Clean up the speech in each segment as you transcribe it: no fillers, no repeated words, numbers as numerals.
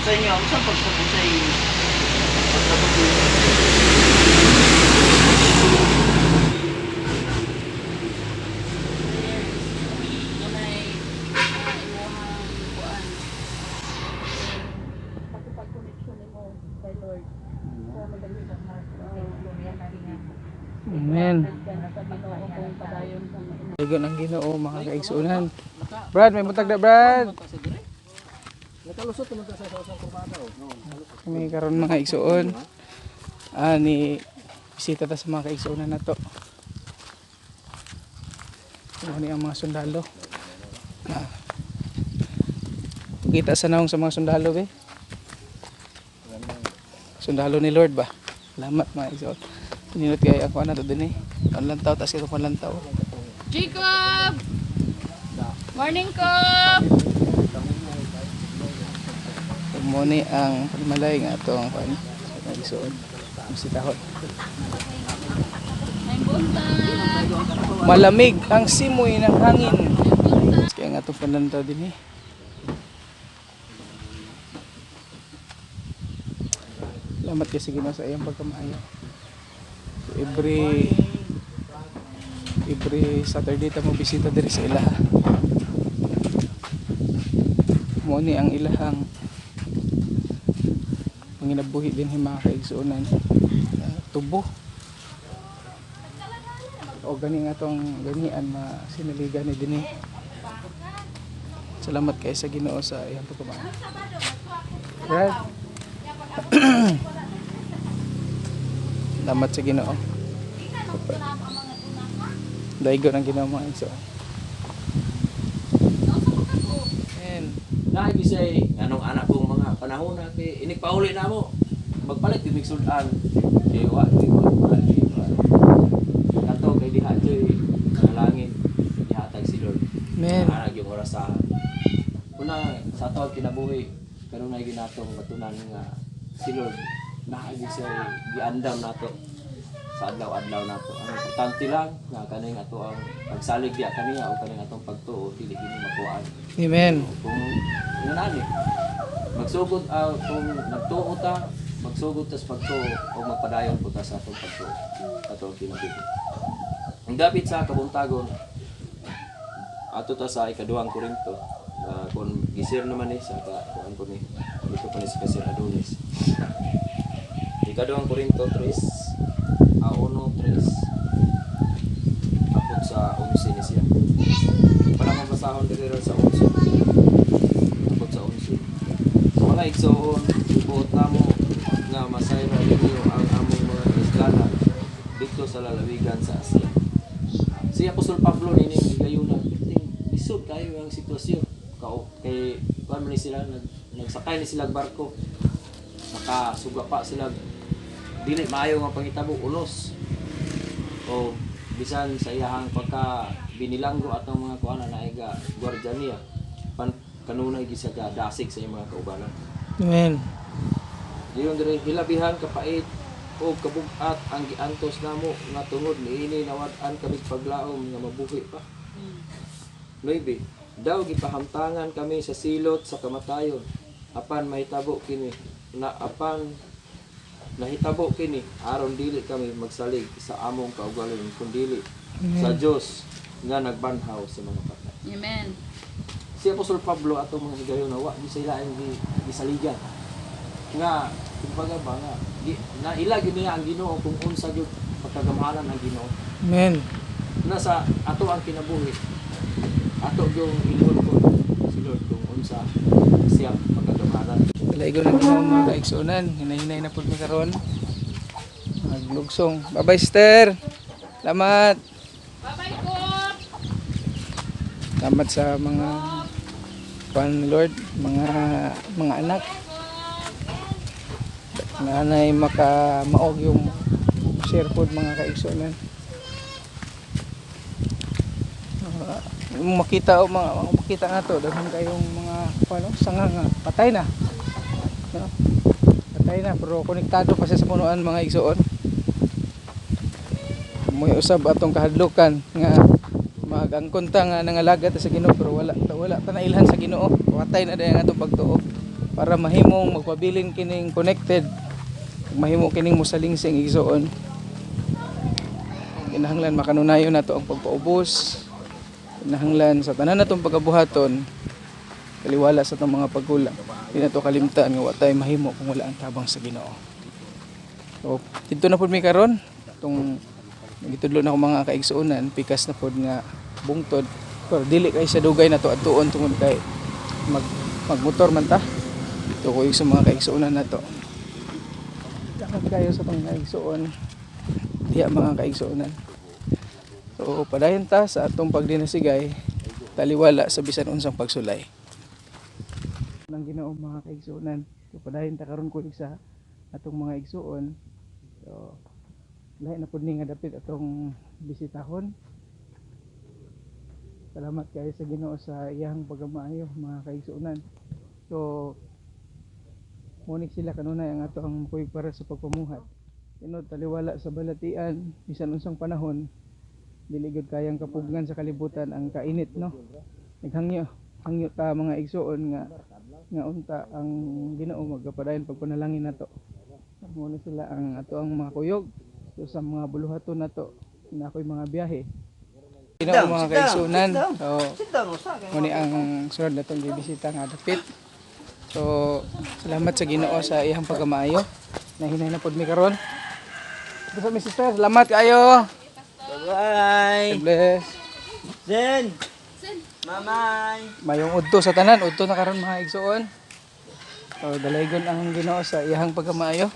sa inyo, ang saan pagsabot sa inyo? Pagsabot sa inyo. Amen. Ligon ang Ginoo mga kaigsuunan. Brad, may butag na Brad. Nakalusot naman sa isang kurbada. Kami karon mga igsuon. Ni bisita ta sa mga kaigsuunan nato. Ano ang mga sundalo. Kita sa naong sa mga sundalo be. Sundalo ni Lord ba? Salamat mga igsuon. Ninot kay ako na to din eh. Panlantaw tas ito panlantaw. Jacob! Morning, Cob! Muni ang pagmalay nga ito ang pan. Nagsuon. Masitahon. May buntag! Malamig ang simoy ng hangin. Kaya nga itong panlantaw din eh. Salamat kasi Ginoo sa iyang pagkamaayo. Every Saturday ta mo bisita diri sa ilaha. Mo ni ang ilahang manginabuhi din hi mga kaigsuonan. Tubo. O gani nga tong ganian sinaligan ni dinhi. Salamat kay sa Ginoo sa iyang pagkamaayo. Right? Salamat sa Ginoo. Daigo ng Ginoo mga igsoon. Naibisay, anong anak kong mga panahon na inigpauli na mo. Magpalit yung migsudan. Dewa, kato kay diha joy langit ihatag si Lord. Amen. Anak yung orasahan. Una sa tawag kinabuhi karon ay ginatong batunan nga si Lord naibisay giandam nato sa adlaw-adlaw nato. Ang importante lang nga kaning ato ang pagsalig diha kaniya o kaning atong pagtuo dili gini makuhaan. Amen. Kung yun ani, magsugod kung nagtuo ta, magsugod tas pagtuo o magpadayon po ta sa atong pagtuo. Atong kinabuhi. Ang dapit sa kabuntagon, ato ta sa ikaduhang Korinto, kung gisir naman ni sa kuan ko ni, dito pa ni si Kasir Adonis. Ikaduhang Korinto 3, 1, 3, apot sa 11 ni siya. Para mabasahon dito sa 11. Apot sa 11. Mga igsoon, ibuot namo nga masayra ninyo ang among mga Kristiyana dito sa lalawigan sa Asia. Si Apostol Pablo nining gayuna, isod kayo ang sitwasyon. Kay kuan man ni sila nagsakay ni sila barko. Nakasuga pa sila dili maayo nga pangitabo unos. O bisan sa iyahang pagka binilanggo atong mga kuana na iga gwardiya niya kanunay gisaga dasig sa iyang mga kaubanan. Amen. Diyon dire hilabihan kapait o kabug-at ang giantos namo nga tungod niini nawad-an kami paglaom nga mabuhi pa. 9. Daw gipahamtangan kami sa silot sa kamatayon apan mahitabo kini nahitabo kini aron dili kami magsalig sa among kaugalingon kundi sa Dios nga nagbanhaw sa mga patay. Amen. Si Apostol Pablo ato mga higayon na wa di sila ang gisaligan nga kumbaga ba nga na ilagi niya ang Ginoo kung unsa gyud pagkagamahalan ang Ginoo. Amen. Nasa ato ang kinabuhi. Ato yung ingon ko si Lord kung unsa siya pagkagamahalan. Daigo ng Ginoo mga kaigsuonan. Hinay-hinay na pud mi karon. Maglugsong. Bye-bye, sister. Salamat. Bye-bye, Cob! Salamat sa mga Lord, mga anak. Nanay maog yung share food mga kaigsuonan. Makita nga to daghan kayong mga sanga nga patay na. No? Patay na pero konektado pa siya sa punuan mga igsuon. Moy usab atong kahadlukan nga magangkon ta nga nangalagat sa Ginoo pero wala ta nailhan sa Ginoo. Patay na dayon atong pagtuo. para mahimong magpabilin kining connected, mahimo kining musalingsing igsoon. Kinahanglan makanunayon nato ang pagpaubos, kinahanglan sa tanan natong pagabuhaton kaliwala sa itong mga pagkulang. Di na to kalimtaan nga wa tayo mahimo kung wala ang tabang sa Ginoo. So dito na pud mi karon tong nagitudlo na ko mga kaigsuonan, pikas na pud nga bungtod pero dili kay sa dugay na to adtuon tungod kay magmotor man ta. Ito ko sa mga kaigsuonan na to. Dapat kayo sa mga kaigsuon, diya mga kaigsuonan. So padayon ta sa atong pagdinasigay, taliwala sa bisan unsang pagsulay. Nang Ginoo mga kaigsuonan, so padayon ta karon ko sa atong mga igsuon. So lahi na pud ni nga dapit atong bisitahon. Salamat kayo sa Ginoo sa iyang pagmaayo mga kaigsuonan. So munik sila kanunay ang ato ang makuyog para sa pagpamuhat. Tinod taliwala sa balatian bisan unsang panahon, dili gud kayang kapugnan sa kalibutan ang kainit, no. Naghangyo ta mga igsuon nga unta ang Ginoo magpadayon pagpanalangin nato. Muna sila ang ato ang mga kuyog so, sa mga buluhaton nato na ako'y mga biyahe. Ginoo mga kaigsuonan. So muni ang sunod natong gibisita nga dapit. So salamat sa Ginoo sa iyang pagkamaayo. Nahinay na pud mi karon. Sa mi sister, salamat kayo. Bye. God bless. Zen. Mamay. Mayong udto sa tanan, udto na karon mga igsuon. So dalaygon ang Ginoo sa iyang pagkamaayo.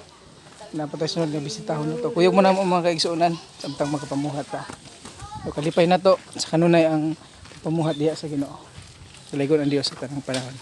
Napatay sunod nga bisitahon nato. Kuyog mo na mo mga kaigsuonan samtang magapamuhat ta. So kalipay nato sa kanunay ang pamuhat diha sa Ginoo. Dalaygon ang Dios sa tanang panahon.